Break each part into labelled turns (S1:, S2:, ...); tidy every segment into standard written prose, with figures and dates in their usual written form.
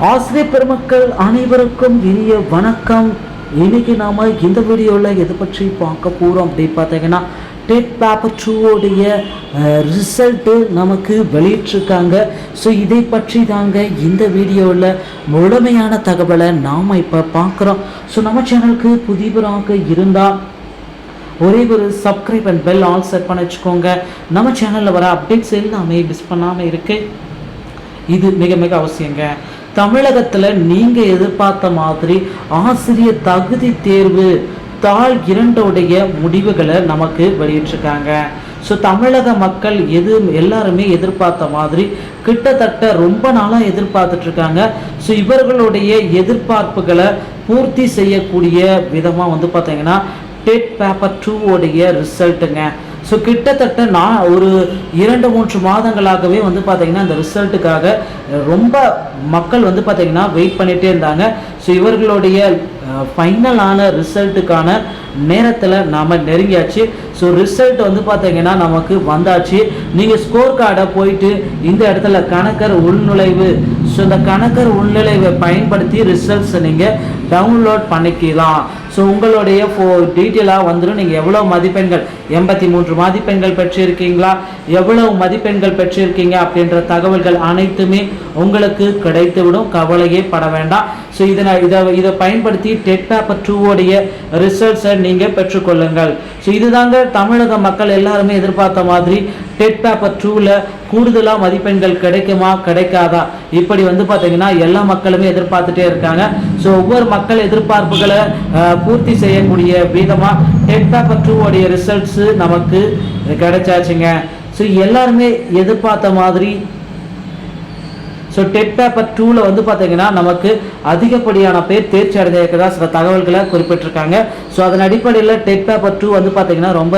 S1: ஆசிரியர் பெருமக்கள் அனைவருக்கும் இனிய வணக்கம். இன்னைக்கு நாம இந்த வீடியோவில் எதை பற்றி பார்க்க போகிறோம் அப்படின்னு பார்த்தீங்கன்னா, டெட் பேப்பர் 2 ரிசல்ட்டு நமக்கு வெளியிட்டிருக்காங்க. ஸோ இதை பற்றி தாங்க இந்த வீடியோவில் முழுமையான தகவலை நாம் இப்போ பார்க்குறோம். ஸோ நம்ம சேனலுக்கு புதியவராக இருந்தால் ஒரே ஒரு subscribe and bell all set பண்ணி வச்சுக்கோங்க. நம்ம சேனலில் வர அப்டேட்ஸ் எல்லாமே மிஸ் பண்ணாமல் இருக்கு. இது மிக மிக அவசியங்க. தமிழகத்தில் நீங்கள் எதிர்பார்த்த மாதிரி ஆசிரியர் தகுதி தேர்வு தாள் 2 முடிவுகளை நமக்கு வெளியிட்டிருக்காங்க. ஸோ தமிழக மக்கள் எல்லாருமே எதிர்பார்த்த மாதிரி கிட்டத்தட்ட ரொம்ப நாளாக எதிர்பார்த்துட்ருக்காங்க. ஸோ இவர்களுடைய எதிர்பார்ப்புகளை பூர்த்தி செய்யக்கூடிய விதமாக பார்த்தீங்கன்னா டெட் பேப்பர் 2 ரிசல்ட்டுங்க. ஸோ கிட்டத்தட்ட நான் ஒரு 2-3 மாதங்களாகவே பார்த்தீங்கன்னா இந்த ரிசல்ட்டுக்காக ரொம்ப மக்கள் பார்த்தீங்கன்னா வெயிட் பண்ணிகிட்டே இருந்தாங்க. ஸோ இவர்களுடைய ஃபைனலான ரிசல்ட்டுக்கான நேரத்தில் நாம் நெருங்கியாச்சு. ஸோ ரிசல்ட் பார்த்தீங்கன்னா நமக்கு வந்தாச்சு. நீங்கள் ஸ்கோர் கார்டை போயிட்டு இந்த இடத்துல கணக்கர் உள்நுழைவு, ஸோ இந்த கணக்கர் உள்நுழைவை பயன்படுத்தி ரிசல்ட்ஸை நீங்கள் டவுன்லோட் பண்ணிக்கலாம். ஸோ உங்களுடைய டீட்டெயிலாக வந்துடும். நீங்கள் எவ்வளோ மதிப்பெண்கள் 83 மதிப்பெண்கள் பெற்றிருக்கீங்களா, எவ்வளவு மதிப்பெண்கள் பெற்றிருக்கீங்க அப்படின்ற தகவல்கள் அனைத்துமே உங்களுக்கு கிடைத்துவிடும். கவலையே பட வேண்டாம். ஸோ இதை பயன்படுத்தி டெட் பேப்பர் 2 ரிசல்ட்ஸை நீங்கள் பெற்றுக்கொள்ளுங்கள். ஸோ இதுதாங்க தமிழக மக்கள் எல்லாருமே எதிர்பார்த்த மாதிரி டெட் பேப்பர் 2 கூடுதலாக மதிப்பெண்கள் கிடைக்குமா கிடைக்காதா, இப்படி பார்த்தீங்கன்னா எல்லா மக்களுமே எதிர்பார்த்துட்டே இருக்காங்க. ஸோ ஒவ்வொரு மக்கள் எதிர்பார்ப்புகளை பூர்த்தி செய்யக்கூடிய விதமாக டெட் பேப்பர் 2 ரிசல்ட்ஸு நமக்கு கிடைச்சாச்சுங்க. ஸோ எல்லாருமே எதிர்பார்த்த மாதிரி ஸோ டெட் பேப்பர் 2 பார்த்தீங்கன்னா நமக்கு அதிகப்படியான பேர் தேர்ச்சி அடைஞ்சிருக்கிறதா சில தகவல்களை குறிப்பிட்டிருக்காங்க. ஸோ அதன் அடிப்படையில் டெட் பேப்பர் 2 பார்த்தீங்கன்னா ரொம்ப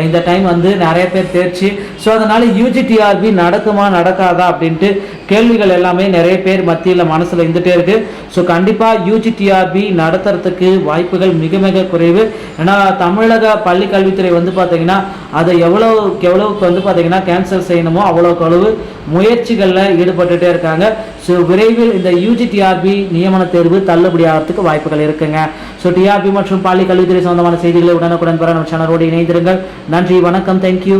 S1: இந்த டைம் நிறைய பேர் தேர்ச்சி. ஸோ அதனால் UGTRB நடக்குமா நடக்காதா அப்படின்ட்டு கேள்விகள் எல்லாமே நிறைய பேர் மத்தியில் மனசில் இருந்துகிட்டே இருக்குது. ஸோ கண்டிப்பாக UGTRB நடத்துறதுக்கு வாய்ப்புகள் மிக மிக குறைவு. ஏன்னா தமிழக பள்ளி கல்வித்துறை பார்த்தீங்கன்னா அதை எவ்வளவுக்கு பார்த்தீங்கன்னா கேன்சல் செய்யணுமோ அவ்வளோக்கு அளவு முயற்சிகளில் ஈடுபட்டுகிட்டே இருக்காங்க. ஸோ விரைவில் இந்த UGTRB நியமன தேர்வு தள்ளுபடி ஆகிறதுக்கு வாய்ப்புகள் இருக்குங்க. ஸோ TRB மற்றும் பள்ளி கல்வித்துறை சம்பந்தமான செய்திகளை உடனுக்குடன் பெற நம்ம சேனலோடு இணைந்திருங்கள். நன்றி, வணக்கம், தேங்க்யூ.